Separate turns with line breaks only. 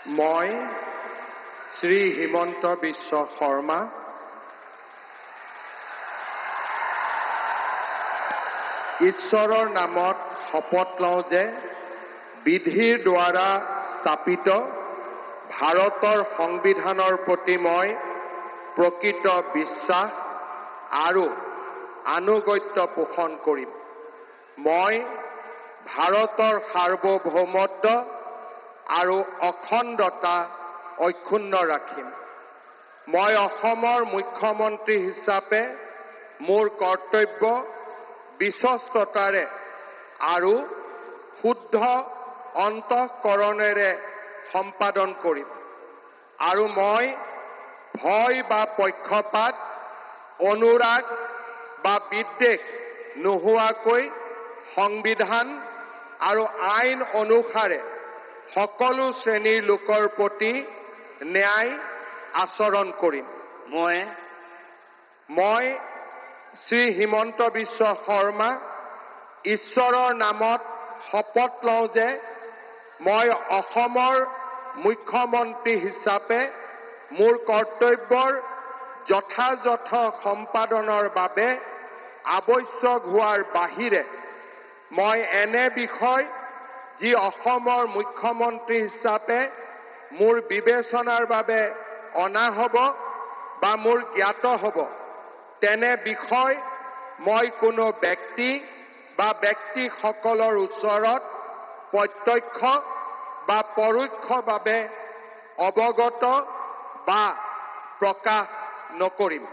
মই শ্ৰী হিমন্ত বিশ্ব শৰ্মা ঈশ্বৰৰ নামত শপত লওঁ যে বিধিৰ দ্বাৰা স্থাপিত ভাৰতৰ সংবিধানৰ প্ৰতি মই প্ৰকৃত বিশ্বাস আৰু আনুগত্য পোষণ কৰিম। মই ভাৰতৰ সাৰ্বভৌমত্ব আৰু অখণ্ডতা অক্ষুণ্ণ ৰাখিম। মই অসমৰ মুখ্যমন্ত্ৰী হিচাপে মোৰ কৰ্তব্য বিশ্বস্ততাৰে আৰু শুদ্ধ অন্তঃকৰণেৰে সম্পাদন কৰিম আৰু মই ভয় বা পক্ষপাত, অনুৰাগ বা বিদ্বেষ নোহোৱাকৈ সংবিধান আৰু আইন অনুসাৰে সকলো শ্ৰেণীৰ লোকৰ প্ৰতি ন্যায় আচৰণ কৰিম। মই শ্ৰী হিমন্ত বিশ্ব শৰ্মা ঈশ্বৰৰ নামত শপত লওঁ যে মই অসমৰ মুখ্যমন্ত্ৰী হিচাপে মোৰ কৰ্তব্যৰ যথাযথ সম্পাদনৰ বাবে আৱশ্যক হোৱাৰ বাহিৰে মই এনে বিষয় যি অসমৰ মুখ্যমন্ত্ৰী হিচাপে মোৰ বিবেচনাৰ বাবে অনা হ'ব বা মোৰ জ্ঞাত হ'ব তেনে বিষয় মই কোনো ব্যক্তি বা ব্যক্তিসকলৰ ওচৰত প্ৰত্যক্ষ বা পৰোক্ষভাৱে অৱগত বা প্ৰকাশ নকৰিম।